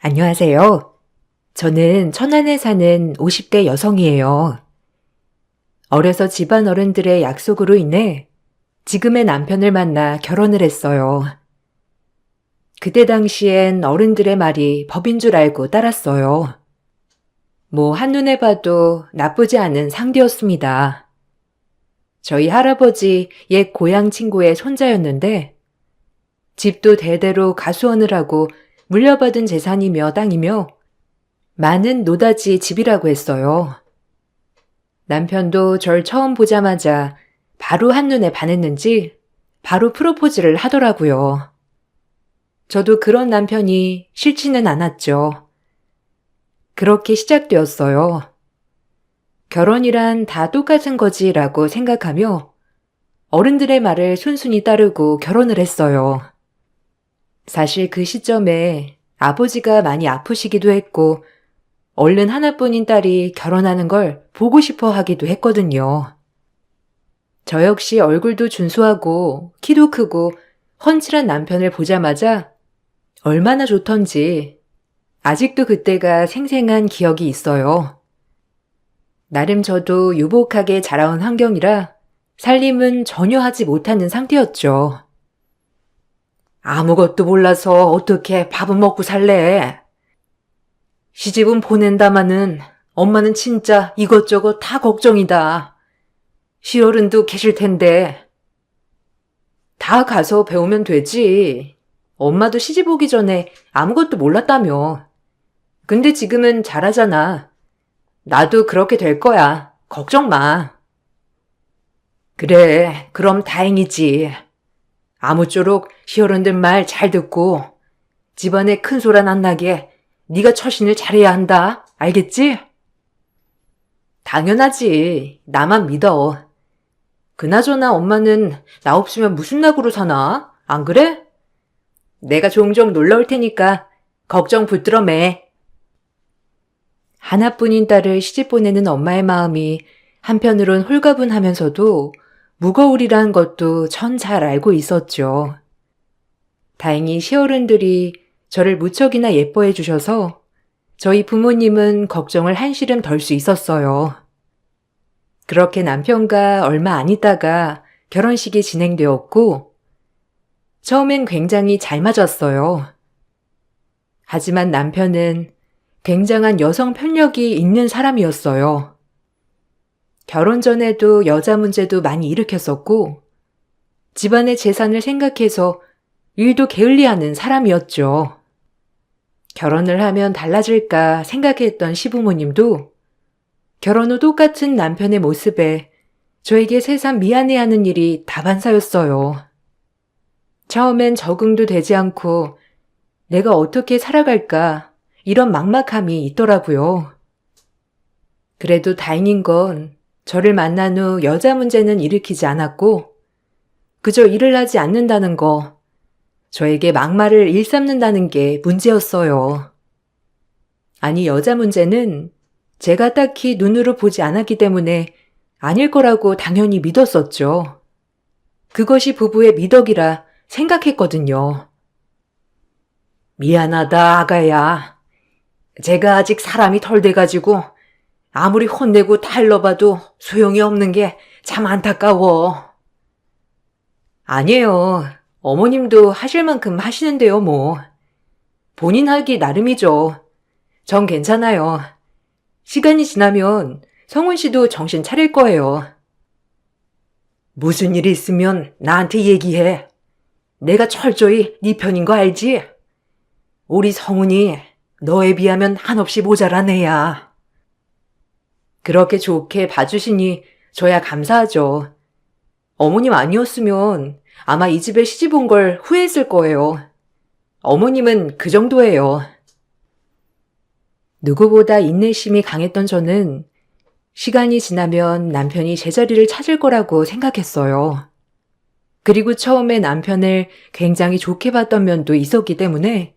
안녕하세요. 저는 천안에 사는 50대 여성이에요. 어려서 집안 어른들의 약속으로 인해 지금의 남편을 만나 결혼을 했어요. 그때 당시엔 어른들의 말이 법인 줄 알고 따랐어요. 한눈에 봐도 나쁘지 않은 상대였습니다. 저희 할아버지 옛 고향 친구의 손자였는데 집도 대대로 가수원을 하고 물려받은 재산이며 땅이며 많은 노다지 집이라고 했어요. 남편도 절 처음 보자마자 바로 한눈에 반했는지 바로 프로포즈를 하더라고요. 저도 그런 남편이 싫지는 않았죠. 그렇게 시작되었어요. 결혼이란 다 똑같은 거지라고 생각하며 어른들의 말을 순순히 따르고 결혼을 했어요. 사실 그 시점에 아버지가 많이 아프시기도 했고 얼른 하나뿐인 딸이 결혼하는 걸 보고 싶어 하기도 했거든요. 저 역시 얼굴도 준수하고 키도 크고 훤칠한 남편을 보자마자 얼마나 좋던지 아직도 그때가 생생한 기억이 있어요. 나름 저도 유복하게 자라온 환경이라 살림은 전혀 하지 못하는 상태였죠. 아무것도 몰라서 어떻게 밥은 먹고 살래? 시집은 보낸다마는 엄마는 진짜 이것저것 다 걱정이다. 시어른도 계실 텐데. 다 가서 배우면 되지. 엄마도 시집 오기 전에 아무것도 몰랐다며. 근데 지금은 잘하잖아. 나도 그렇게 될 거야. 걱정 마. 그래, 그럼 다행이지. 아무쪼록 시어른들 말 잘 듣고 집안에 큰 소란 안 나게 네가 처신을 잘해야 한다. 알겠지? 당연하지. 나만 믿어. 그나저나 엄마는 나 없으면 무슨 낙으로 사나? 안 그래? 내가 종종 놀러 올 테니까 걱정 붙들어 매. 하나뿐인 딸을 시집 보내는 엄마의 마음이 한편으론 홀가분하면서도 무거우리란 것도 전 잘 알고 있었죠. 다행히 시어른들이 저를 무척이나 예뻐해 주셔서 저희 부모님은 걱정을 한시름 덜 수 있었어요. 그렇게 남편과 얼마 안 있다가 결혼식이 진행되었고 처음엔 굉장히 잘 맞았어요. 하지만 남편은 굉장한 여성 편력이 있는 사람이었어요. 결혼 전에도 여자 문제도 많이 일으켰었고 집안의 재산을 생각해서 일도 게을리하는 사람이었죠. 결혼을 하면 달라질까 생각했던 시부모님도 결혼 후 똑같은 남편의 모습에 저에게 새삼 미안해하는 일이 다반사였어요. 처음엔 적응도 되지 않고 내가 어떻게 살아갈까 이런 막막함이 있더라고요. 그래도 다행인 건 저를 만난 후 여자 문제는 일으키지 않았고 그저 일을 하지 않는다는 거, 저에게 막말을 일삼는다는 게 문제였어요. 아니, 여자 문제는 제가 딱히 눈으로 보지 않았기 때문에 아닐 거라고 당연히 믿었었죠. 그것이 부부의 미덕이라 생각했거든요. 미안하다, 아가야. 제가 아직 사람이 덜 돼가지고 아무리 혼내고 달러봐도 소용이 없는 게 참 안타까워. 아니에요. 어머님도 하실 만큼 하시는데요, 뭐. 본인 하기 나름이죠. 전 괜찮아요. 시간이 지나면 성훈 씨도 정신 차릴 거예요. 무슨 일이 있으면 나한테 얘기해. 내가 철저히 네 편인 거 알지? 우리 성훈이 너에 비하면 한없이 모자란 애야. 그렇게 좋게 봐주시니 저야 감사하죠. 어머님 아니었으면 아마 이 집에 시집 온 걸 후회했을 거예요. 어머님은 그 정도예요. 누구보다 인내심이 강했던 저는 시간이 지나면 남편이 제자리를 찾을 거라고 생각했어요. 그리고 처음에 남편을 굉장히 좋게 봤던 면도 있었기 때문에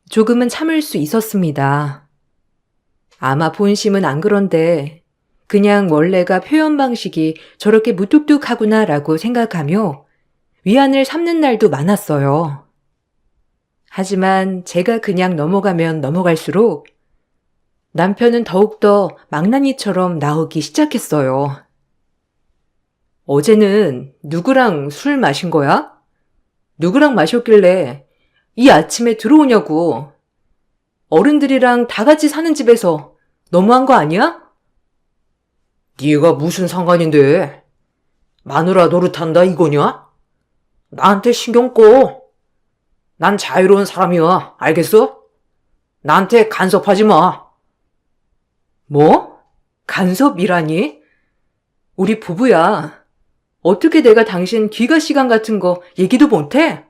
조금은 참을 수 있었습니다. 아마 본심은 안 그런데 그냥 원래가 표현 방식이 저렇게 무뚝뚝하구나라고 생각하며 위안을 삼는 날도 많았어요. 하지만 제가 그냥 넘어가면 넘어갈수록 남편은 더욱더 망나니처럼 나오기 시작했어요. 어제는 누구랑 술 마신 거야? 누구랑 마셨길래 이 아침에 들어오냐고. 어른들이랑 다 같이 사는 집에서 너무한 거 아니야? 네가 무슨 상관인데? 마누라 노릇한다 이거냐? 나한테 신경 꺼. 난 자유로운 사람이야. 알겠어? 나한테 간섭하지 마. 뭐? 간섭이라니? 우리 부부야. 어떻게 내가 당신 귀가 시간 같은 거 얘기도 못해?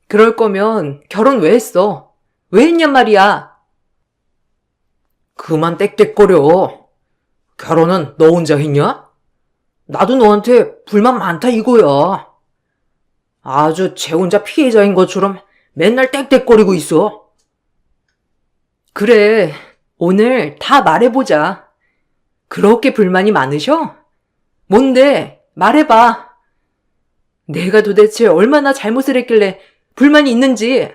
그럴 거면 결혼 왜 했어? 왜 했냔 말이야. 그만 땡땡거려. 결혼은 너 혼자 했냐? 나도 너한테 불만 많다 이거야. 아주 쟤 혼자 피해자인 것처럼 맨날 땡땡거리고 있어. 그래, 오늘 다 말해보자. 그렇게 불만이 많으셔? 뭔데? 말해봐. 내가 도대체 얼마나 잘못을 했길래 불만이 있는지.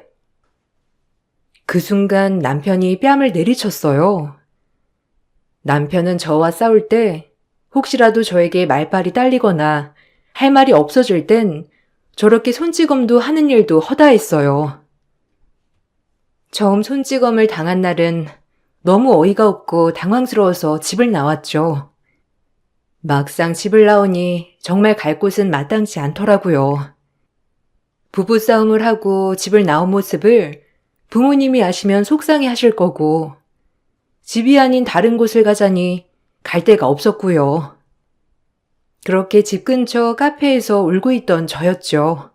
그 순간 남편이 뺨을 내리쳤어요. 남편은 저와 싸울 때 혹시라도 저에게 말빨이 딸리거나 할 말이 없어질 땐 저렇게 손찌검도 하는 일도 허다했어요. 처음 손찌검을 당한 날은 너무 어이가 없고 당황스러워서 집을 나왔죠. 막상 집을 나오니 정말 갈 곳은 마땅치 않더라고요. 부부싸움을 하고 집을 나온 모습을 부모님이 아시면 속상해 하실 거고, 집이 아닌 다른 곳을 가자니 갈 데가 없었고요. 그렇게 집 근처 카페에서 울고 있던 저였죠.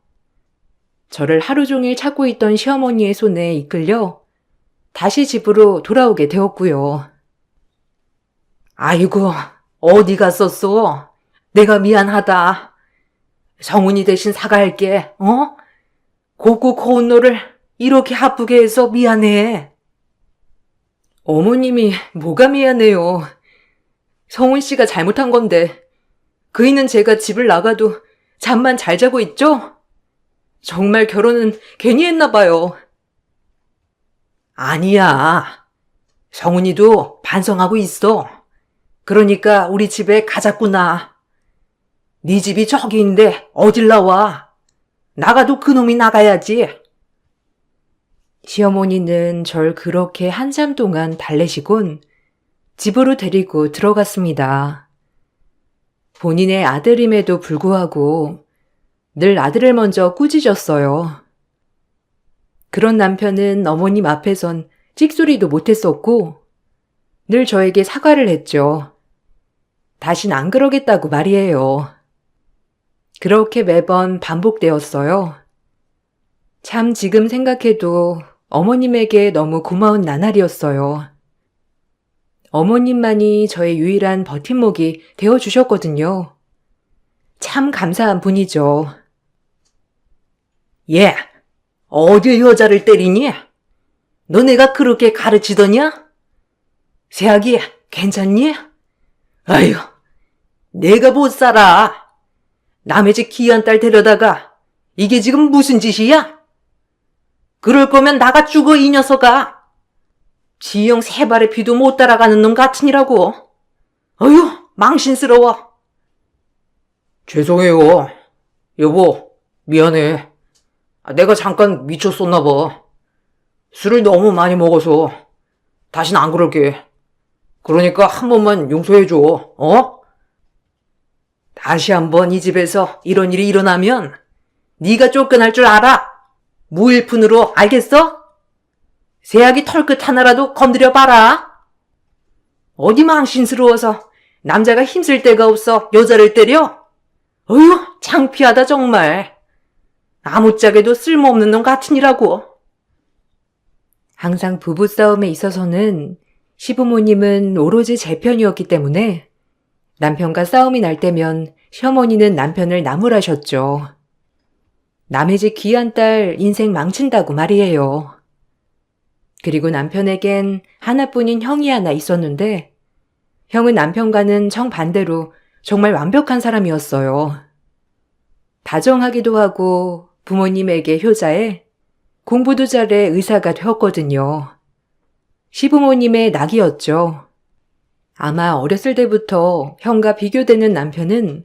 저를 하루 종일 찾고 있던 시어머니의 손에 이끌려 다시 집으로 돌아오게 되었고요. 아이고, 어디 갔었어? 내가 미안하다. 성훈이 대신 사과할게, 어? 곱고 고운 너를 이렇게 아프게 해서 미안해. 어머님이 뭐가 미안해요. 성훈 씨가 잘못한 건데 그이는 제가 집을 나가도 잠만 잘 자고 있죠? 정말 결혼은 괜히 했나 봐요. 아니야. 성훈이도 반성하고 있어. 그러니까 우리 집에 가자꾸나. 네 집이 저기인데 어딜 나와. 나가도 그놈이 나가야지. 시어머니는 절 그렇게 한참 동안 달래시곤 집으로 데리고 들어갔습니다. 본인의 아들임에도 불구하고 늘 아들을 먼저 꾸짖었어요. 그런 남편은 어머님 앞에선 찍소리도 못했었고 늘 저에게 사과를 했죠. 다신 안 그러겠다고 말이에요. 그렇게 매번 반복되었어요. 참 지금 생각해도 어머님에게 너무 고마운 나날이었어요. 어머님만이 저의 유일한 버팀목이 되어주셨거든요. 참 감사한 분이죠. 얘, 어디 여자를 때리니? 너 내가 그렇게 가르치더냐? 새아기, 괜찮니? 아휴, 내가 못 살아. 남의 집 귀한 딸 데려다가 이게 지금 무슨 짓이야? 그럴 거면 나가 죽어 이 녀석아. 지형 세 발의 피도 못 따라가는 놈 같으니라고. 어휴, 망신스러워. 죄송해요. 여보, 미안해. 내가 잠깐 미쳤었나 봐. 술을 너무 많이 먹어서 다신 안 그럴게. 그러니까 한 번만 용서해줘, 어? 다시 한번 이 집에서 이런 일이 일어나면 네가 쫓겨날 줄 알아. 무일푼으로, 알겠어? 새아기 털끝 하나라도 건드려봐라. 어디 망신스러워서 남자가 힘쓸 데가 없어 여자를 때려? 어휴, 창피하다 정말. 아무짝에도 쓸모없는 놈 같으니라고. 항상 부부싸움에 있어서는 시부모님은 오로지 제 편이었기 때문에 남편과 싸움이 날 때면 시어머니는 남편을 나무라셨죠. 남의 집 귀한 딸 인생 망친다고 말이에요. 그리고 남편에겐 하나뿐인 형이 하나 있었는데 형은 남편과는 정반대로 정말 완벽한 사람이었어요. 다정하기도 하고 부모님에게 효자에 공부도 잘해 의사가 되었거든요. 시부모님의 낙이었죠. 아마 어렸을 때부터 형과 비교되는 남편은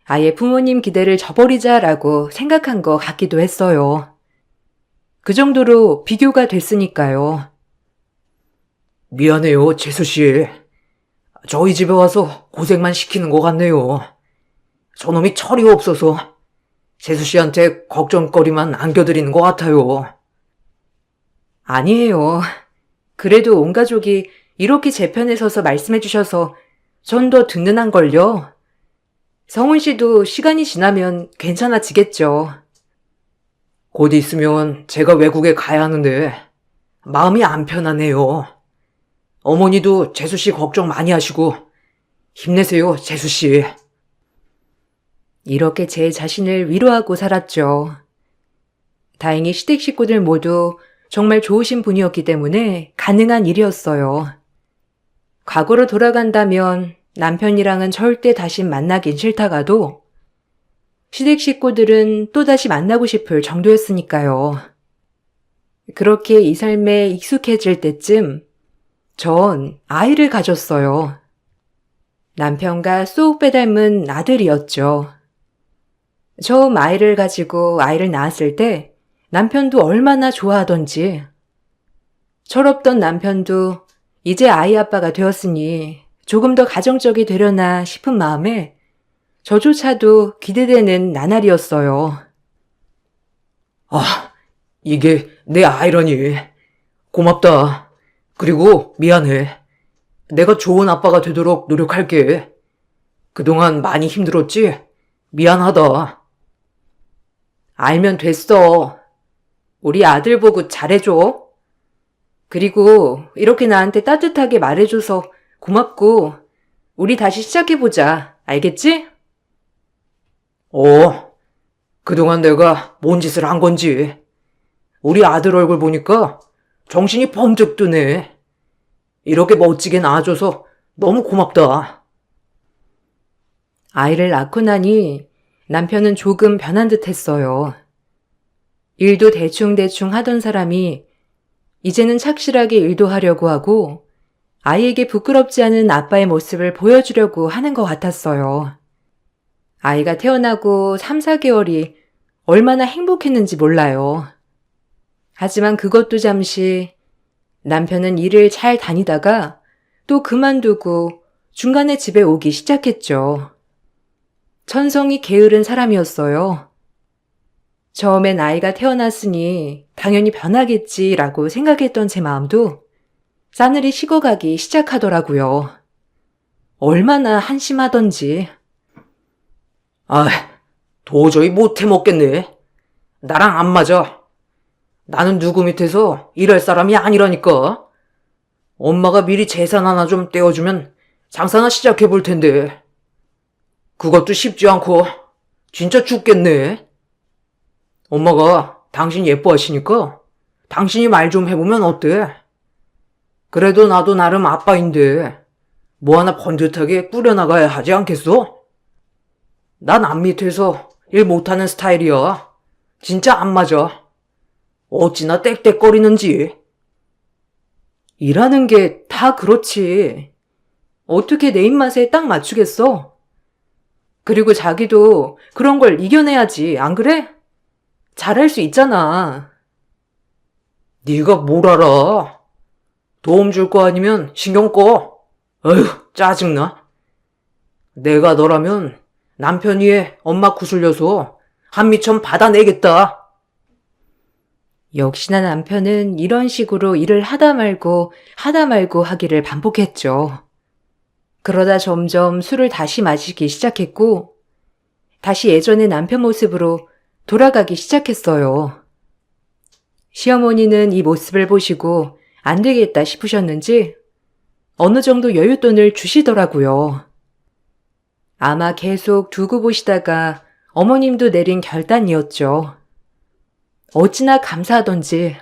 아예 부모님 기대를 저버리자라고 생각한 것 같기도 했어요. 그 정도로 비교가 됐으니까요. 미안해요, 재수씨. 저희 집에 와서 고생만 시키는 것 같네요. 저놈이 철이 없어서 재수씨한테 걱정거리만 안겨드리는 것 같아요. 아니에요. 그래도 온 가족이 이렇게 제 편에 서서 말씀해 주셔서 전 더 든든한걸요. 성훈 씨도 시간이 지나면 괜찮아지겠죠. 곧 있으면 제가 외국에 가야 하는데 마음이 안 편하네요. 어머니도 재수씨 걱정 많이 하시고 힘내세요, 재수씨. 이렇게 제 자신을 위로하고 살았죠. 다행히 시댁 식구들 모두 정말 좋으신 분이었기 때문에 가능한 일이었어요. 과거로 돌아간다면 남편이랑은 절대 다시 만나긴 싫다가도 시댁 식구들은 또다시 만나고 싶을 정도였으니까요. 그렇게 이 삶에 익숙해질 때쯤 전 아이를 가졌어요. 남편과 쏙 빼닮은 아들이었죠. 처음 아이를 가지고 아이를 낳았을 때 남편도 얼마나 좋아하던지. 철없던 남편도 이제 아이 아빠가 되었으니 조금 더 가정적이 되려나 싶은 마음에 저조차도 기대되는 나날이었어요. 아, 이게 내 아이러니. 고맙다. 그리고 미안해. 내가 좋은 아빠가 되도록 노력할게. 그동안 많이 힘들었지? 미안하다. 알면 됐어. 우리 아들 보고 잘해줘. 그리고 이렇게 나한테 따뜻하게 말해줘서 고맙고 우리 다시 시작해보자. 알겠지? 그동안 내가 뭔 짓을 한 건지. 우리 아들 얼굴 보니까 정신이 번쩍 드네. 이렇게 멋지게 낳아줘서 너무 고맙다. 아이를 낳고 나니 남편은 조금 변한 듯 했어요. 일도 대충대충 하던 사람이 이제는 착실하게 일도 하려고 하고 아이에게 부끄럽지 않은 아빠의 모습을 보여주려고 하는 것 같았어요. 아이가 태어나고 3, 4개월이 얼마나 행복했는지 몰라요. 하지만 그것도 잠시 남편은 일을 잘 다니다가 또 그만두고 중간에 집에 오기 시작했죠. 천성이 게으른 사람이었어요. 처음엔 아이가 태어났으니 당연히 변하겠지라고 생각했던 제 마음도 싸늘히 식어가기 시작하더라고요. 얼마나 한심하던지. 도저히 못 해먹겠네. 나랑 안 맞아. 나는 누구 밑에서 일할 사람이 아니라니까. 엄마가 미리 재산 하나 좀 떼어주면 장사나 시작해 볼 텐데. 그것도 쉽지 않고 진짜 죽겠네. 엄마가 당신 예뻐하시니까 당신이 말 좀 해보면 어때? 그래도 나도 나름 아빠인데 뭐 하나 번듯하게 꾸려나가야 하지 않겠어? 난 남 밑에서 일 못하는 스타일이야. 진짜 안 맞아. 어찌나 떽떽거리는지. 일하는 게 다 그렇지. 어떻게 내 입맛에 딱 맞추겠어? 그리고 자기도 그런 걸 이겨내야지, 안 그래? 잘할 수 있잖아. 네가 뭘 알아? 도움 줄 거 아니면 신경 꺼. 어휴, 짜증나. 내가 너라면 남편 위에 엄마 구슬려서 한미천 받아내겠다. 역시나 남편은 이런 식으로 일을 하다 말고 하기를 반복했죠. 그러다 점점 술을 다시 마시기 시작했고 다시 예전의 남편 모습으로 돌아가기 시작했어요. 시어머니는 이 모습을 보시고 안 되겠다 싶으셨는지 어느 정도 여윳돈을 주시더라고요. 아마 계속 두고 보시다가 어머님도 내린 결단이었죠. 어찌나 감사하던지.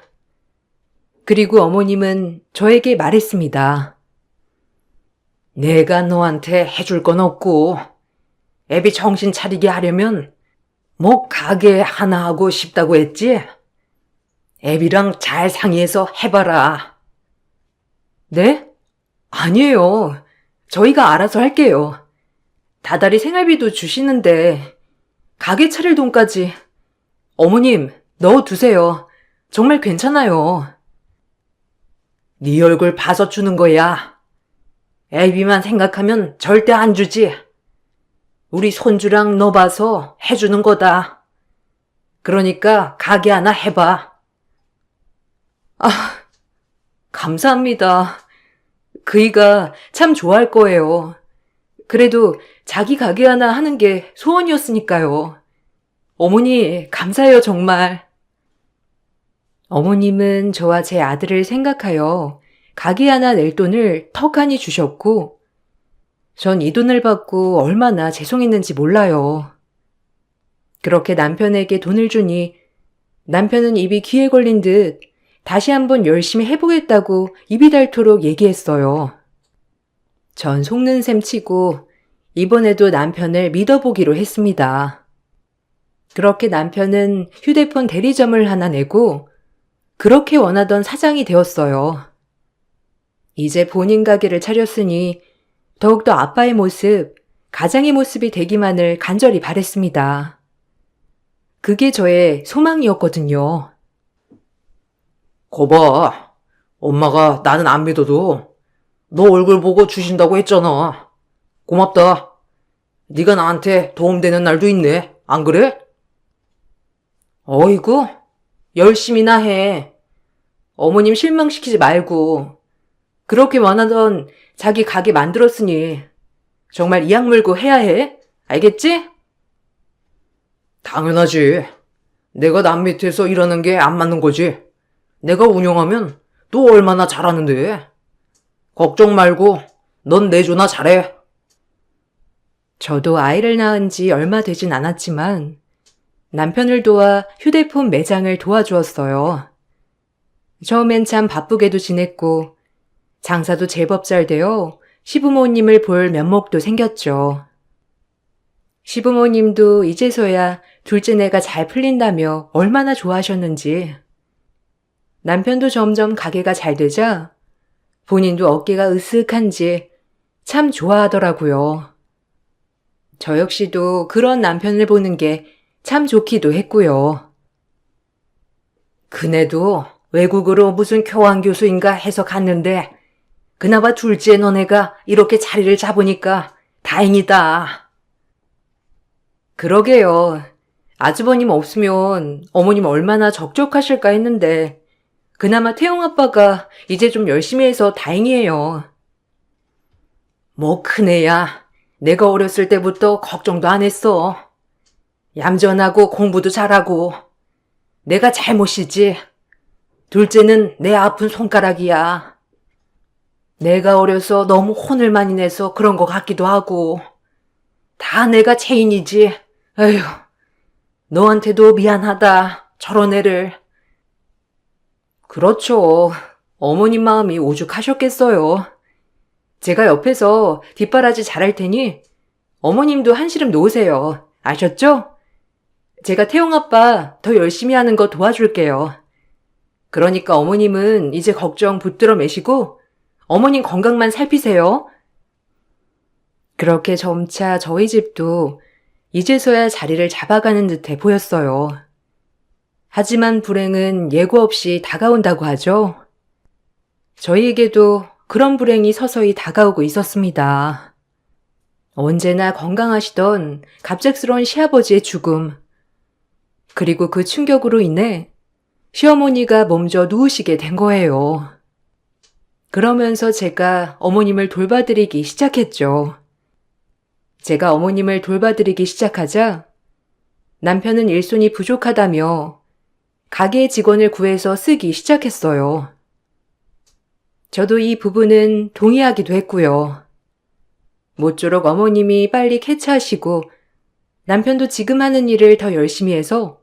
그리고 어머님은 저에게 말했습니다. 내가 너한테 해줄 건 없고 애비 정신 차리게 하려면 뭐 가게 하나 하고 싶다고 했지? 애비랑 잘 상의해서 해봐라. 네? 아니에요. 저희가 알아서 할게요. 다달이 생활비도 주시는데 가게 차릴 돈까지 어머님 넣어두세요. 정말 괜찮아요. 네 얼굴 봐서 주는 거야. 애비만 생각하면 절대 안 주지. 우리 손주랑 너 봐서 해주는 거다. 그러니까 가게 하나 해봐. 감사합니다. 그이가 참 좋아할 거예요. 그래도 자기 가게 하나 하는 게 소원이었으니까요. 어머니, 감사해요, 정말. 어머님은 저와 제 아들을 생각하여 가게 하나 낼 돈을 턱하니 주셨고, 전 이 돈을 받고 얼마나 죄송했는지 몰라요. 그렇게 남편에게 돈을 주니 남편은 입이 귀에 걸린 듯 다시 한번 열심히 해보겠다고 입이 닳도록 얘기했어요. 전 속는 셈 치고 이번에도 남편을 믿어보기로 했습니다. 그렇게 남편은 휴대폰 대리점을 하나 내고 그렇게 원하던 사장이 되었어요. 이제 본인 가게를 차렸으니 더욱더 아빠의 모습, 가장의 모습이 되기만을 간절히 바랬습니다. 그게 저의 소망이었거든요. 거봐. 엄마가 나는 안 믿어도 너 얼굴 보고 주신다고 했잖아. 고맙다. 네가 나한테 도움되는 날도 있네. 안 그래? 어이구, 열심히나 해. 어머님 실망시키지 말고 그렇게 원하던 자기 가게 만들었으니 정말 이악 물고 해야 해. 알겠지? 당연하지. 내가 남 밑에서 일하는 게 안 맞는 거지. 내가 운영하면 또 얼마나 잘하는데. 걱정 말고 넌 내조나 잘해. 저도 아이를 낳은 지 얼마 되진 않았지만 남편을 도와 휴대폰 매장을 도와주었어요. 처음엔 참 바쁘게도 지냈고 장사도 제법 잘 되어 시부모님을 볼 면목도 생겼죠. 시부모님도 이제서야 둘째내가 잘 풀린다며 얼마나 좋아하셨는지. 남편도 점점 가게가 잘 되자 본인도 어깨가 으쓱한지 참 좋아하더라고요. 저 역시도 그런 남편을 보는 게 참 좋기도 했고요. 그네도 외국으로 무슨 교환교수인가 해서 갔는데 그나마 둘째 너네가 이렇게 자리를 잡으니까 다행이다. 그러게요. 아주버님 없으면 어머님 얼마나 적적하실까 했는데 그나마 태용 아빠가 이제 좀 열심히 해서 다행이에요. 뭐 큰애야. 내가 어렸을 때부터 걱정도 안 했어. 얌전하고 공부도 잘하고. 내가 잘못이지. 둘째는 내 아픈 손가락이야. 내가 어려서 너무 혼을 많이 내서 그런 것 같기도 하고. 다 내가 죄인이지. 에휴, 너한테도 미안하다. 저런 애를. 그렇죠. 어머님 마음이 오죽하셨겠어요. 제가 옆에서 뒷바라지 잘할 테니 어머님도 한시름 놓으세요. 아셨죠? 제가 태용 아빠 더 열심히 하는 거 도와줄게요. 그러니까 어머님은 이제 걱정 붙들어 매시고 어머님 건강만 살피세요. 그렇게 점차 저희 집도 이제서야 자리를 잡아가는 듯해 보였어요. 하지만 불행은 예고 없이 다가온다고 하죠. 저희에게도 그런 불행이 서서히 다가오고 있었습니다. 언제나 건강하시던 갑작스러운 시아버지의 죽음, 그리고 그 충격으로 인해 시어머니가 몸져 누우시게 된 거예요. 그러면서 제가 어머님을 돌봐드리기 시작했죠. 제가 어머님을 돌봐드리기 시작하자 남편은 일손이 부족하다며 가게 직원을 구해서 쓰기 시작했어요. 저도 이 부분은 동의하기도 했고요. 모쪼록 어머님이 빨리 쾌차하시고 남편도 지금 하는 일을 더 열심히 해서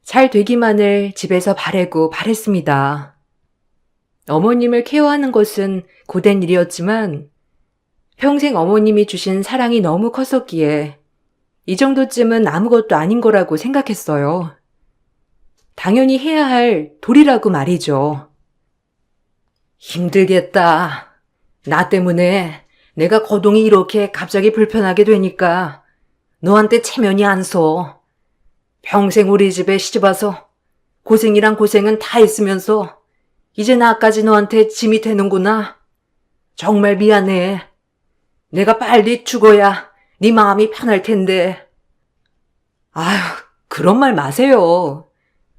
잘 되기만을 집에서 바라고 바랬습니다. 어머님을 케어하는 것은 고된 일이었지만 평생 어머님이 주신 사랑이 너무 컸었기에 이 정도쯤은 아무것도 아닌 거라고 생각했어요. 당연히 해야 할 도리라고 말이죠. 힘들겠다. 나 때문에 내가 거동이 이렇게 갑자기 불편하게 되니까 너한테 체면이 안 서. 평생 우리 집에 시집와서 고생이랑 고생은 다 했으면서 이제 나까지 너한테 짐이 되는구나. 정말 미안해. 내가 빨리 죽어야 네 마음이 편할 텐데. 아휴, 그런 말 마세요.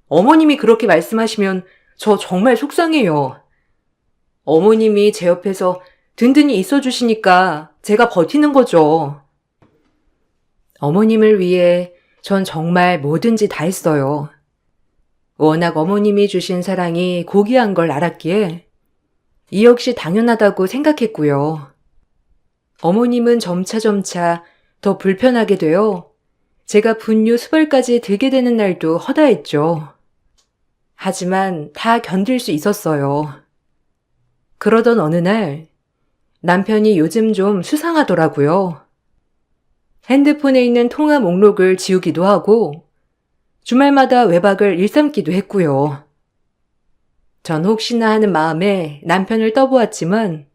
어머님이 그렇게 말씀하시면 저 정말 속상해요. 어머님이 제 옆에서 든든히 있어주시니까 제가 버티는 거죠. 어머님을 위해 전 정말 뭐든지 다 했어요. 워낙 어머님이 주신 사랑이 고귀한 걸 알았기에 이 역시 당연하다고 생각했고요. 어머님은 점차 더 불편하게 되어 제가 분유 수발까지 들게 되는 날도 허다했죠. 하지만 다 견딜 수 있었어요. 그러던 어느 날 남편이 요즘 좀 수상하더라고요. 핸드폰에 있는 통화 목록을 지우기도 하고 주말마다 외박을 일삼기도 했고요. 전 혹시나 하는 마음에 남편을 떠보았지만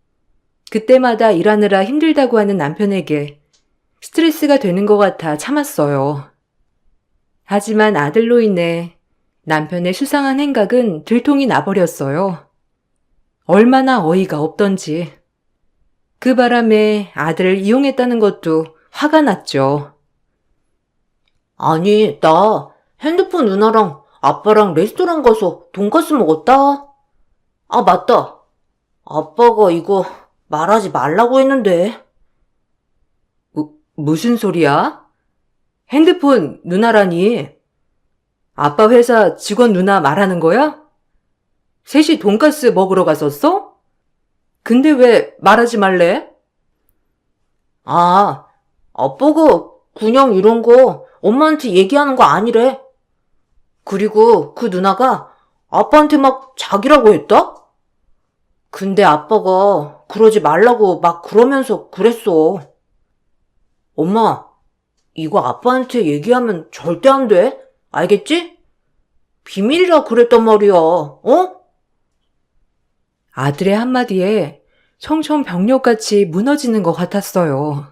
그때마다 일하느라 힘들다고 하는 남편에게 스트레스가 되는 것 같아 참았어요. 하지만 아들로 인해 남편의 수상한 행각은 들통이 나버렸어요. 얼마나 어이가 없던지. 그 바람에 아들을 이용했다는 것도 화가 났죠. 아니, 나 핸드폰 누나랑 아빠랑 레스토랑 가서 돈가스 먹었다. 아, 맞다. 아빠가 이거 말하지 말라고 했는데. 무슨 소리야? 핸드폰 누나라니? 아빠 회사 직원 누나 말하는 거야? 셋이 돈가스 먹으러 갔었어? 근데 왜 말하지 말래? 아, 아빠가 그냥 이런 거 엄마한테 얘기하는 거 아니래. 그리고 그 누나가 아빠한테 막 자기라고 했다? 근데 아빠가 그러지 말라고 막 그러면서 그랬어. 엄마, 이거 아빠한테 얘기하면 절대 안 돼. 알겠지? 비밀이라 그랬단 말이야. 어? 아들의 한마디에 청천벽력같이 무너지는 것 같았어요.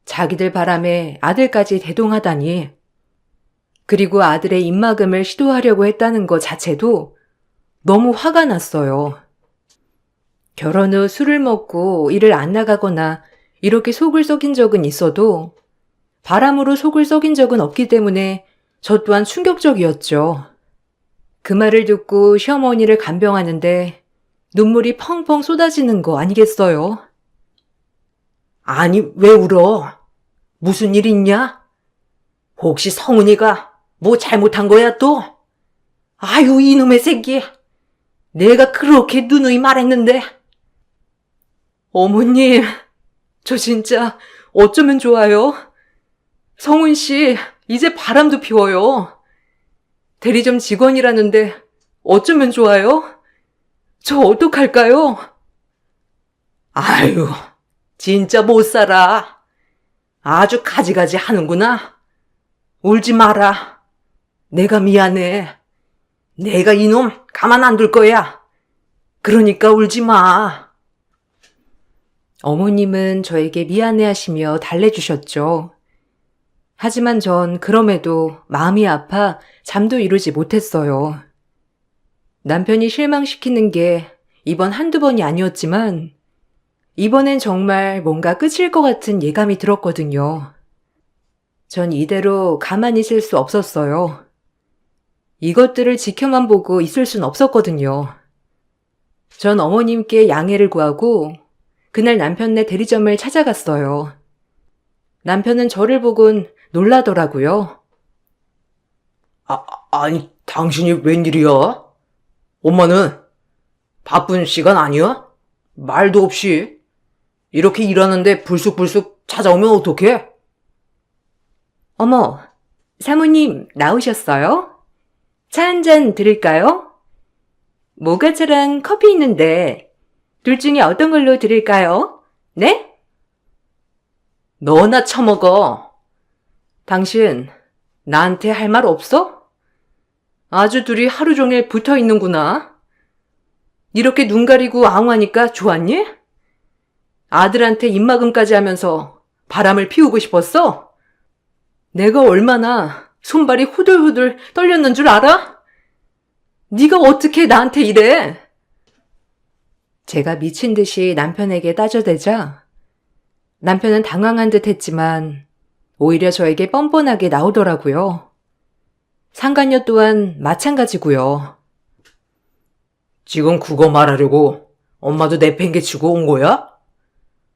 자기들 바람에 아들까지 대동하다니. 그리고 아들의 입막음을 시도하려고 했다는 것 자체도 너무 화가 났어요. 결혼 후 술을 먹고 일을 안 나가거나 이렇게 속을 썩인 적은 있어도 바람으로 속을 썩인 적은 없기 때문에 저 또한 충격적이었죠. 그 말을 듣고 시어머니를 간병하는데 눈물이 펑펑 쏟아지는 거 아니겠어요? 아니, 왜 울어? 무슨 일 있냐? 혹시 성은이가 뭐 잘못한 거야 또? 아유, 이놈의 새끼. 내가 그렇게 누누이 말했는데. 어머님, 저 진짜 어쩌면 좋아요? 성훈 씨, 이제 바람도 피워요. 대리점 직원이라는데 어쩌면 좋아요? 저 어떡할까요? 아유, 진짜 못 살아. 아주 가지가지 하는구나. 울지 마라. 내가 미안해. 내가 이놈 가만 안 둘 거야. 그러니까 울지 마. 어머님은 저에게 미안해하시며 달래주셨죠. 하지만 전 그럼에도 마음이 아파 잠도 이루지 못했어요. 남편이 실망시키는 게 이번 한두 번이 아니었지만 이번엔 정말 뭔가 끝일 것 같은 예감이 들었거든요. 전 이대로 가만히 있을 수 없었어요. 이것들을 지켜만 보고 있을 순 없었거든요. 전 어머님께 양해를 구하고 그날 남편네 대리점을 찾아갔어요. 남편은 저를 보곤 놀라더라고요. 아니, 당신이 웬일이야? 엄마는 바쁜 시간 아니야? 말도 없이. 이렇게 일하는데 불쑥불쑥 찾아오면 어떡해? 어머, 사모님 나오셨어요? 차 한 잔 드릴까요? 모가차랑 커피 있는데 둘 중에 어떤 걸로 드릴까요? 네? 너나 처먹어. 당신 나한테 할 말 없어? 아주 둘이 하루 종일 붙어 있는구나. 이렇게 눈 가리고 앙하니까 좋았니? 아들한테 입막음까지 하면서 바람을 피우고 싶었어? 내가 얼마나 손발이 후들후들 떨렸는 줄 알아? 네가 어떻게 나한테 이래? 제가 미친 듯이 남편에게 따져대자 남편은 당황한 듯 했지만 오히려 저에게 뻔뻔하게 나오더라고요. 상간녀 또한 마찬가지고요. 지금 그거 말하려고 엄마도 내팽개치고 온 거야?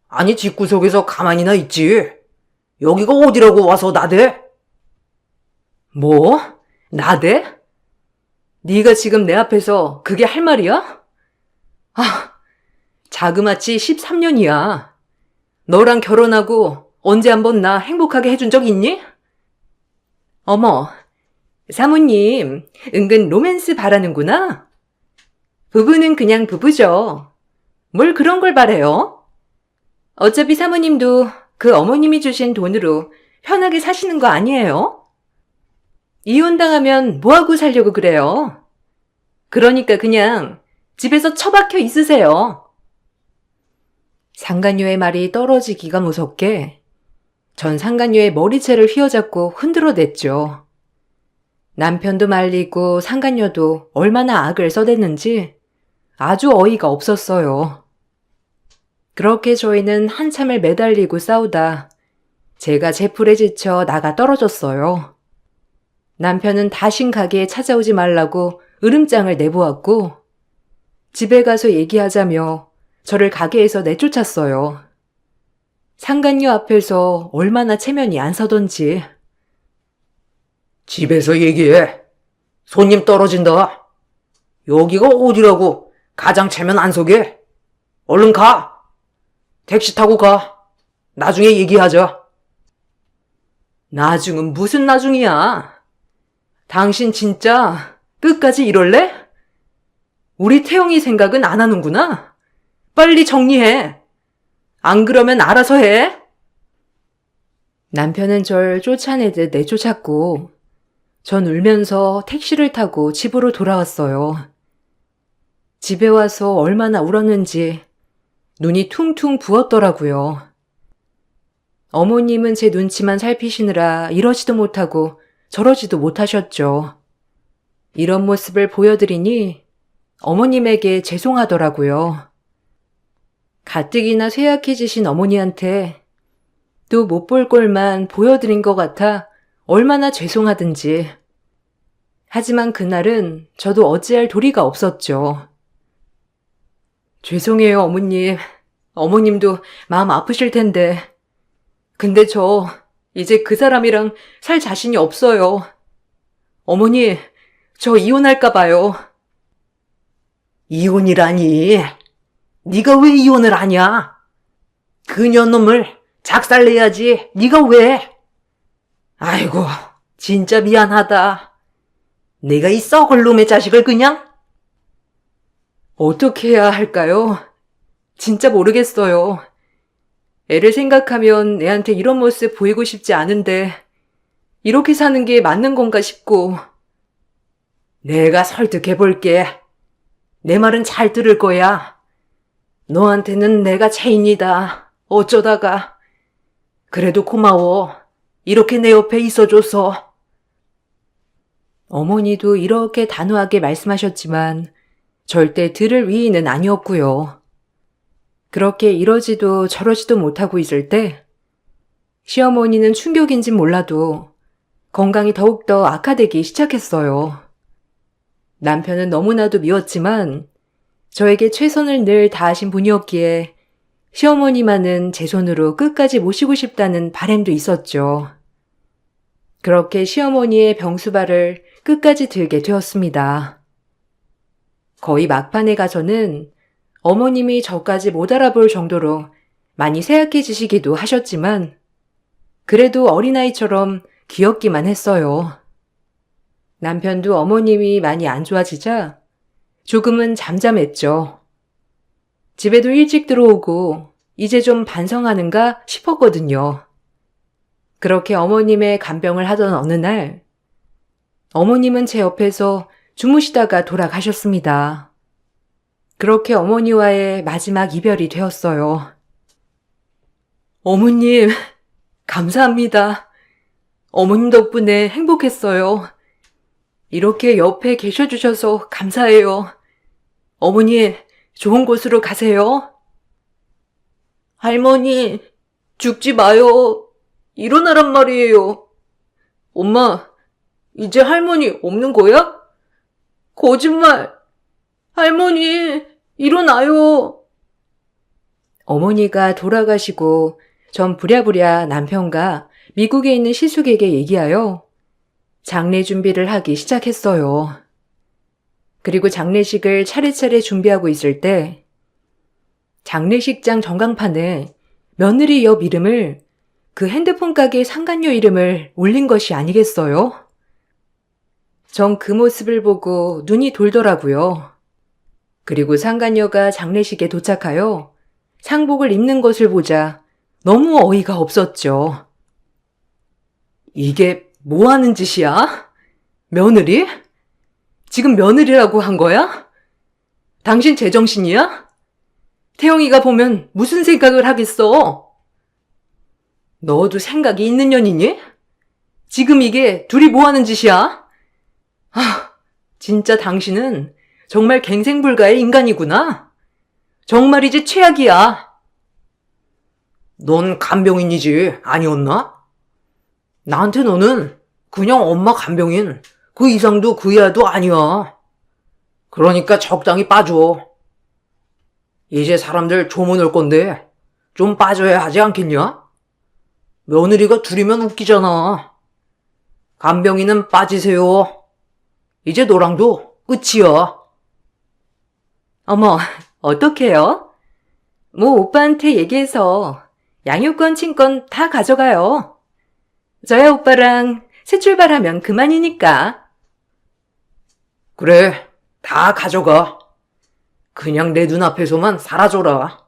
아니, 집구석에서 가만히나 있지. 여기가 어디라고 와서 나대? 뭐? 나대? 네가 지금 내 앞에서 그게 할 말이야? 아, 자그마치 13년이야. 너랑 결혼하고 언제 한번 나 행복하게 해준 적 있니? 어머, 사모님, 은근 로맨스 바라는구나. 부부는 그냥 부부죠. 뭘 그런 걸 바래요? 어차피 사모님도 그 어머님이 주신 돈으로 편하게 사시는 거 아니에요? 이혼당하면 뭐하고 살려고 그래요? 그러니까 그냥 집에서 처박혀 있으세요. 상간녀의 말이 떨어지기가 무섭게 전 상간녀의 머리채를 휘어잡고 흔들어 댔죠. 남편도 말리고 상간녀도 얼마나 악을 써댔는지 아주 어이가 없었어요. 그렇게 저희는 한참을 매달리고 싸우다 제가 제풀에 지쳐 나가 떨어졌어요. 남편은 다신 가게에 찾아오지 말라고 으름장을 내보았고 집에 가서 얘기하자며 저를 가게에서 내쫓았어요. 상간녀 앞에서 얼마나 체면이 안 서던지. 집에서 얘기해. 손님 떨어진다. 여기가 어디라고 가장 체면 안 서게? 얼른 가. 택시 타고 가. 나중에 얘기하자. 나중은 무슨 나중이야? 당신 진짜 끝까지 이럴래? 우리 태영이 생각은 안 하는구나. 빨리 정리해. 안 그러면 알아서 해. 남편은 절 쫓아내듯 내쫓았고 전 울면서 택시를 타고 집으로 돌아왔어요. 집에 와서 얼마나 울었는지 눈이 퉁퉁 부었더라고요. 어머님은 제 눈치만 살피시느라 이러지도 못하고 저러지도 못하셨죠. 이런 모습을 보여드리니 어머님에게 죄송하더라고요. 가뜩이나 쇠약해지신 어머니한테 또 못 볼 꼴만 보여드린 것 같아 얼마나 죄송하든지. 하지만 그날은 저도 어찌할 도리가 없었죠. 죄송해요, 어머님. 어머님도 마음 아프실 텐데. 근데 저 이제 그 사람이랑 살 자신이 없어요. 어머니, 저 이혼할까 봐요. 이혼이라니. 네가 왜 이혼을 하냐? 그년놈을 작살내야지. 네가 왜? 아이고, 진짜 미안하다. 내가 이 썩을 놈의 자식을 그냥? 어떻게 해야 할까요? 진짜 모르겠어요. 애를 생각하면 애한테 이런 모습 보이고 싶지 않은데 이렇게 사는 게 맞는 건가 싶고. 내가 설득해볼게. 내 말은 잘 들을 거야. 너한테는 내가 죄인이다. 어쩌다가. 그래도 고마워. 이렇게 내 옆에 있어줘서. 어머니도 이렇게 단호하게 말씀하셨지만 절대 들을 위인은 아니었고요. 그렇게 이러지도 저러지도 못하고 있을 때 시어머니는 충격인진 몰라도 건강이 더욱더 악화되기 시작했어요. 남편은 너무나도 미웠지만 저에게 최선을 늘 다하신 분이었기에 시어머니만은 제 손으로 끝까지 모시고 싶다는 바람도 있었죠. 그렇게 시어머니의 병수발을 끝까지 들게 되었습니다. 거의 막판에 가서는 어머님이 저까지 못 알아볼 정도로 많이 쇠약해지시기도 하셨지만 그래도 어린아이처럼 귀엽기만 했어요. 남편도 어머님이 많이 안 좋아지자 조금은 잠잠했죠. 집에도 일찍 들어오고 이제 좀 반성하는가 싶었거든요. 그렇게 어머님의 간병을 하던 어느 날 어머님은 제 옆에서 주무시다가 돌아가셨습니다. 그렇게 어머니와의 마지막 이별이 되었어요. 어머님, 감사합니다. 어머님 덕분에 행복했어요. 이렇게 옆에 계셔주셔서 감사해요. 어머니, 좋은 곳으로 가세요. 할머니, 죽지 마요. 일어나란 말이에요. 엄마, 이제 할머니 없는 거야? 거짓말. 할머니, 일어나요. 어머니가 돌아가시고 전 부랴부랴 남편과 미국에 있는 시숙에게 얘기하여 장례 준비를 하기 시작했어요. 그리고 장례식을 차례차례 준비하고 있을 때 장례식장 전광판에 며느리 옆 이름을 그 핸드폰 가게 상간녀 이름을 올린 것이 아니겠어요? 전 그 모습을 보고 눈이 돌더라고요. 그리고 상간녀가 장례식에 도착하여 상복을 입는 것을 보자 너무 어이가 없었죠. 이게 뭐 하는 짓이야? 며느리? 지금 며느리라고 한 거야? 당신 제정신이야? 태영이가 보면 무슨 생각을 하겠어? 너도 생각이 있는 년이니? 지금 이게 둘이 뭐 하는 짓이야? 진짜 당신은 정말 갱생불가의 인간이구나. 정말이지 최악이야. 넌 간병인이지 아니었나? 나한테 너는 그냥 엄마 간병인 그 이상도 그 이하도 아니야. 그러니까 적당히 빠져. 이제 사람들 조문 올 건데 좀 빠져야 하지 않겠냐? 며느리가 둘이면 웃기잖아. 간병인은 빠지세요. 이제 너랑도 끝이야. 어머, 어떡해요? 뭐 오빠한테 얘기해서 양육권, 친권 다 가져가요. 저야 오빠랑 새 출발하면 그만이니까. 그래, 다 가져가. 그냥 내 눈앞에서만 사라져라.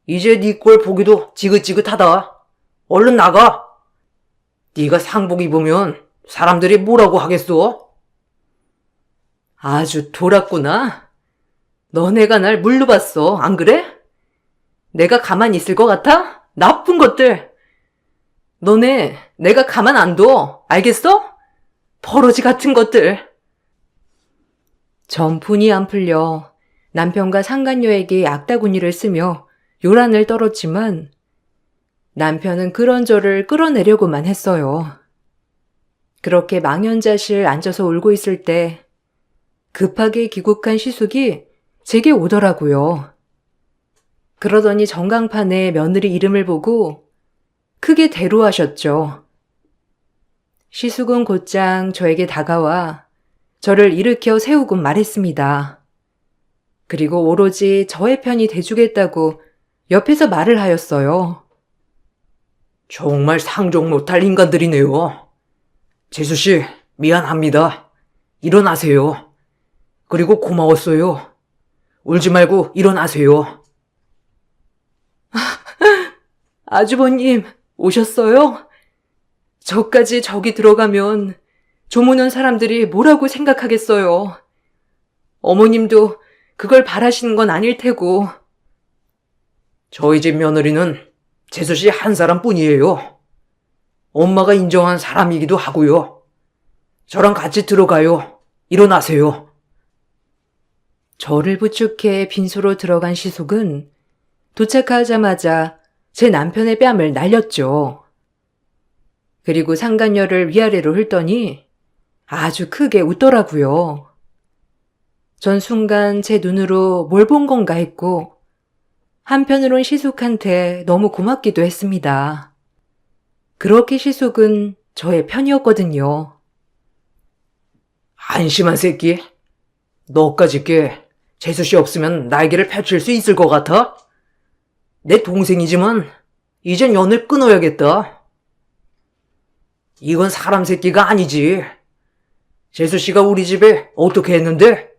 이제 네 꼴 보기도 지긋지긋하다. 얼른 나가. 네가 상복 입으면 사람들이 뭐라고 하겠어? 아주 돌았구나. 너네가 날 물로 봤어, 안 그래? 내가 가만히 있을 것 같아? 나쁜 것들. 너네 내가 가만 안 둬, 알겠어? 버러지 같은 것들. 전 분이 안 풀려 남편과 상간녀에게 악다구니를 쓰며 요란을 떨었지만 남편은 그런 저를 끌어내려고만 했어요. 그렇게 망연자실 앉아서 울고 있을 때 급하게 귀국한 시숙이 제게 오더라고요. 그러더니 전광판에 며느리 이름을 보고 크게 대로하셨죠. 시숙은 곧장 저에게 다가와 저를 일으켜 세우곤 말했습니다. 그리고 오로지 저의 편이 돼주겠다고 옆에서 말을 하였어요. 정말 상종 못할 인간들이네요. 재수씨, 미안합니다. 일어나세요. 그리고 고마웠어요. 울지 말고 일어나세요. 아주버님, 오셨어요? 저까지 저기 들어가면 조문 온 사람들이 뭐라고 생각하겠어요. 어머님도 그걸 바라시는 건 아닐 테고. 저희 집 며느리는 재수씨 한 사람뿐이에요. 엄마가 인정한 사람이기도 하고요. 저랑 같이 들어가요. 일어나세요. 저를 부축해 빈소로 들어간 시숙은 도착하자마자 제 남편의 뺨을 날렸죠. 그리고 상간녀를 위아래로 훑더니 아주 크게 웃더라고요. 전 순간 제 눈으로 뭘 본 건가 했고 한편으론 시숙한테 너무 고맙기도 했습니다. 그렇게 시숙은 저의 편이었거든요. 한심한 새끼. 너까지 게 재수씨 없으면 날개를 펼칠 수 있을 것 같아? 내 동생이지만 이젠 연을 끊어야겠다. 이건 사람 새끼가 아니지. 재수씨가 우리 집에 어떻게 했는데?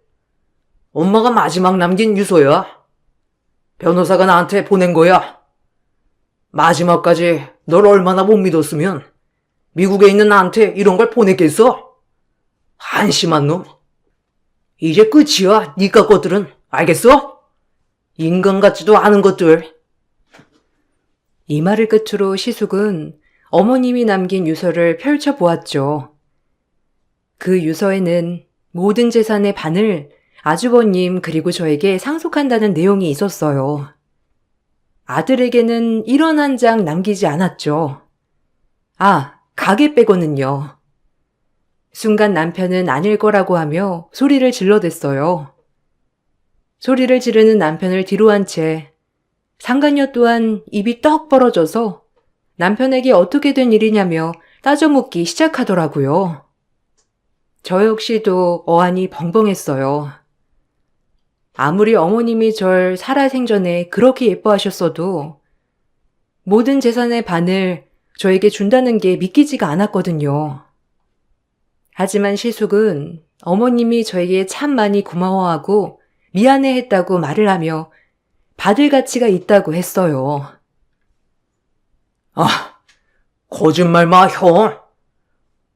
엄마가 마지막 남긴 유서야. 변호사가 나한테 보낸 거야. 마지막까지 널 얼마나 못 믿었으면 미국에 있는 나한테 이런 걸 보냈겠어? 한심한 놈. 이제 끝이야, 니까 것들은. 알겠어? 인간 같지도 않은 것들. 이 말을 끝으로 시숙은 어머님이 남긴 유서를 펼쳐보았죠. 그 유서에는 모든 재산의 반을 아주버님 그리고 저에게 상속한다는 내용이 있었어요. 아들에게는 1원 한 장 남기지 않았죠. 아, 가게 빼고는요. 순간 남편은 아닐 거라고 하며 소리를 질러댔어요. 소리를 지르는 남편을 뒤로 한 채 상간녀 또한 입이 떡 벌어져서 남편에게 어떻게 된 일이냐며 따져묻기 시작하더라고요. 저 역시도 어안이 벙벙했어요. 아무리 어머님이 절 살아생전에 그렇게 예뻐하셨어도 모든 재산의 반을 저에게 준다는 게 믿기지가 않았거든요. 하지만 시숙은 어머님이 저에게 참 많이 고마워하고 미안해했다고 말을 하며 받을 가치가 있다고 했어요. 아, 거짓말 마, 형.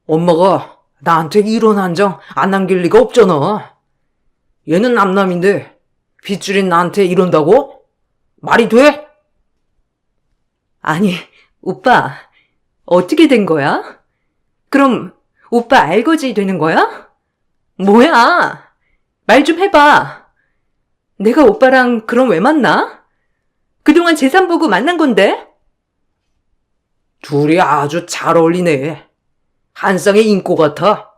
엄마가 나한테 1원 한 장 안 남길 리가 없잖아. 얘는 남남인데 빗줄인 나한테 이런다고? 말이 돼? 아니, 오빠, 어떻게 된 거야? 그럼 오빠 알거지 되는 거야? 뭐야? 말 좀 해봐. 내가 오빠랑 그럼 왜 만나? 그동안 재산 보고 만난 건데? 둘이 아주 잘 어울리네. 한 쌍의 인꼬 같아.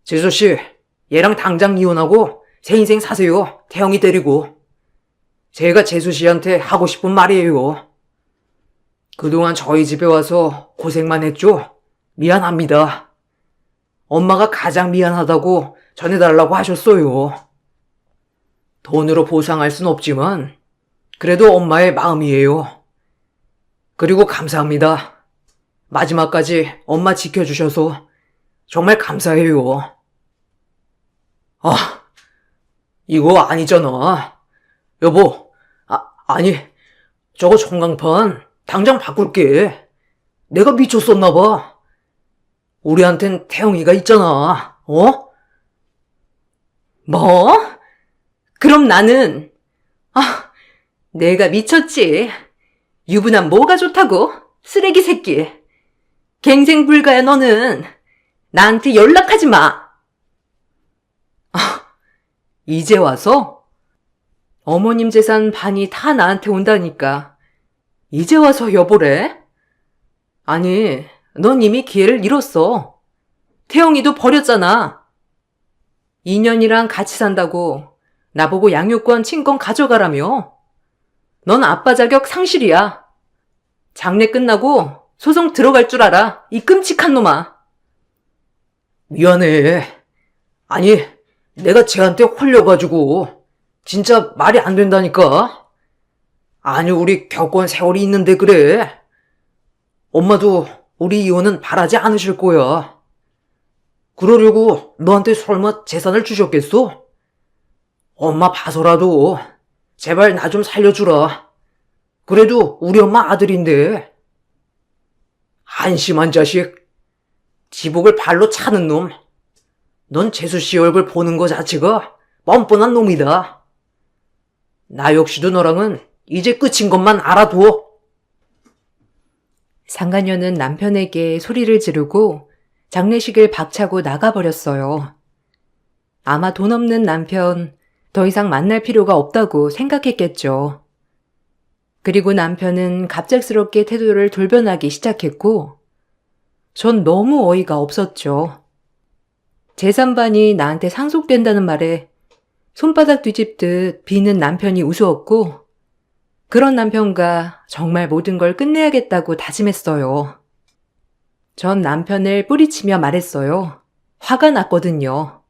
재수씨, 얘랑 당장 이혼하고 새 인생 사세요. 태영이 데리고. 제가 재수씨한테 하고 싶은 말이에요. 그동안 저희 집에 와서 고생만 했죠? 미안합니다. 엄마가 가장 미안하다고 전해달라고 하셨어요. 돈으로 보상할 순 없지만 그래도 엄마의 마음이에요. 그리고 감사합니다. 마지막까지 엄마 지켜주셔서 정말 감사해요. 아, 이거 아니잖아. 여보, 아니, 저거 전광판 당장 바꿀게. 내가 미쳤었나봐. 우리한텐 태영이가 있잖아, 어? 뭐? 그럼 나는, 내가 미쳤지. 유부남 뭐가 좋다고? 쓰레기 새끼. 갱생 불가야 너는. 나한테 연락하지 마. 이제 와서? 어머님 재산 반이 다 나한테 온다니까. 이제 와서 여보래? 아니, 넌 이미 기회를 잃었어. 태영이도 버렸잖아. 2년이랑 같이 산다고 나보고 양육권 친권 가져가라며. 넌 아빠 자격 상실이야. 장례 끝나고 소송 들어갈 줄 알아. 이 끔찍한 놈아. 미안해. 아니, 내가 쟤한테 홀려가지고 진짜 말이 안 된다니까. 아니, 우리 겪은 세월이 있는데 그래. 엄마도 우리 이혼은 바라지 않으실 거야. 그러려고 너한테 설마 재산을 주셨겠어? 엄마 봐서라도 제발 나 좀 살려주라. 그래도 우리 엄마 아들인데. 한심한 자식. 지복을 발로 차는 놈. 넌 재수씨 얼굴 보는 거 자체가 뻔뻔한 놈이다. 나 역시도 너랑은 이제 끝인 것만 알아둬. 상간녀는 남편에게 소리를 지르고 장례식을 박차고 나가버렸어요. 아마 돈 없는 남편, 더 이상 만날 필요가 없다고 생각했겠죠. 그리고 남편은 갑작스럽게 태도를 돌변하기 시작했고, 전 너무 어이가 없었죠. 재산반이 나한테 상속된다는 말에 손바닥 뒤집듯 비는 남편이 우스웠고, 그런 남편과 정말 모든 걸 끝내야겠다고 다짐했어요. 전 남편을 뿌리치며 말했어요. 화가 났거든요.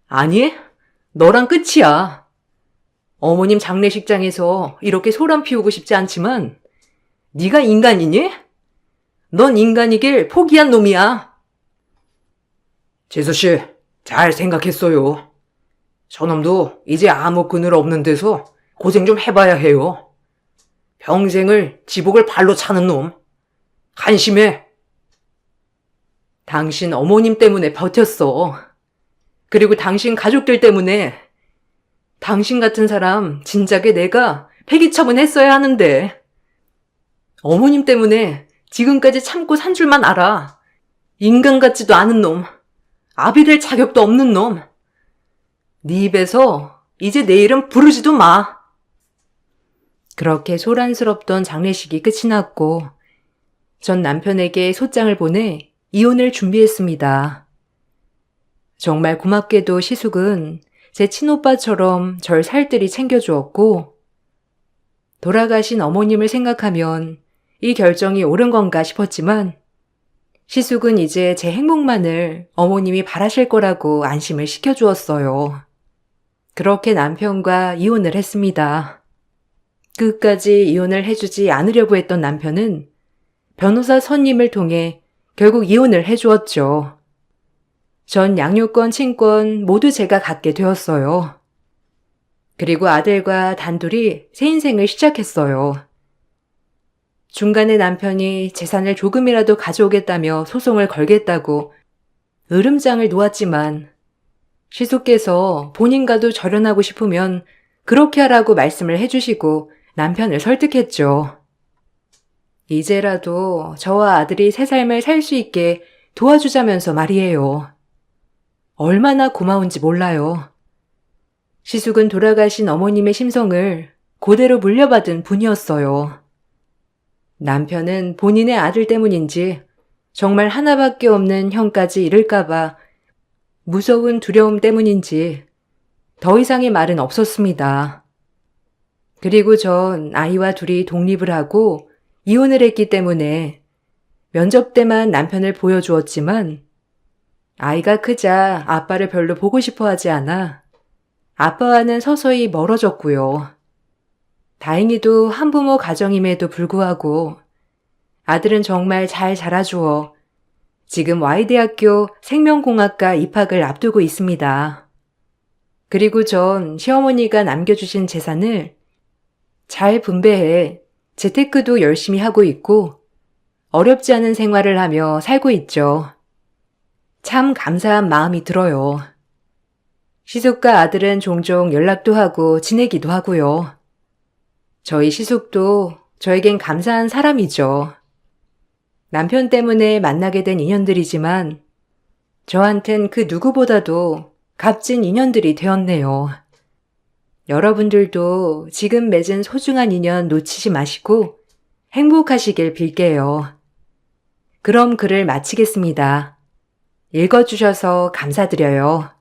아니, 너랑 끝이야. 어머님 장례식장에서 이렇게 소란 피우고 싶지 않지만 네가 인간이니? 넌 인간이길 포기한 놈이야. 재수씨, 잘 생각했어요. 저놈도 이제 아무 그늘 없는 데서 고생 좀 해봐야 해요. 평생을 지복을 발로 차는 놈. 한심해. 당신 어머님 때문에 버텼어. 그리고 당신 가족들 때문에. 당신 같은 사람 진작에 내가 폐기 처분했어야 하는데. 어머님 때문에 지금까지 참고 산 줄만 알아. 인간 같지도 않은 놈. 아비 될 자격도 없는 놈. 네 입에서 이제 내 이름 부르지도 마. 그렇게 소란스럽던 장례식이 끝이 났고 전 남편에게 소장을 보내 이혼을 준비했습니다. 정말 고맙게도 시숙은 제 친오빠처럼 절 살뜰히 챙겨주었고 돌아가신 어머님을 생각하면 이 결정이 옳은 건가 싶었지만 시숙은 이제 제 행복만을 어머님이 바라실 거라고 안심을 시켜주었어요. 그렇게 남편과 이혼을 했습니다. 끝까지 이혼을 해주지 않으려고 했던 남편은 변호사 선임을 통해 결국 이혼을 해주었죠. 전 양육권, 친권 모두 제가 갖게 되었어요. 그리고 아들과 단둘이 새 인생을 시작했어요. 중간에 남편이 재산을 조금이라도 가져오겠다며 소송을 걸겠다고 으름장을 놓았지만 시숙께서 본인과도 절연하고 싶으면 그렇게 하라고 말씀을 해주시고 남편을 설득했죠. 이제라도 저와 아들이 새 삶을 살 수 있게 도와주자면서 말이에요. 얼마나 고마운지 몰라요. 시숙은 돌아가신 어머님의 심성을 그대로 물려받은 분이었어요. 남편은 본인의 아들 때문인지 정말 하나밖에 없는 형까지 잃을까봐 무서운 두려움 때문인지 더 이상의 말은 없었습니다. 그리고 전 아이와 둘이 독립을 하고 이혼을 했기 때문에 면접 때만 남편을 보여주었지만 아이가 크자 아빠를 별로 보고 싶어 하지 않아 아빠와는 서서히 멀어졌고요. 다행히도 한부모 가정임에도 불구하고 아들은 정말 잘 자라주어 지금 Y대학교 생명공학과 입학을 앞두고 있습니다. 그리고 전 시어머니가 남겨주신 재산을 잘 분배해 재테크도 열심히 하고 있고 어렵지 않은 생활을 하며 살고 있죠. 참 감사한 마음이 들어요. 시숙과 아들은 종종 연락도 하고 지내기도 하고요. 저희 시숙도 저에겐 감사한 사람이죠. 남편 때문에 만나게 된 인연들이지만 저한텐 그 누구보다도 값진 인연들이 되었네요. 여러분들도 지금 맺은 소중한 인연 놓치지 마시고 행복하시길 빌게요. 그럼 글을 마치겠습니다. 읽어주셔서 감사드려요.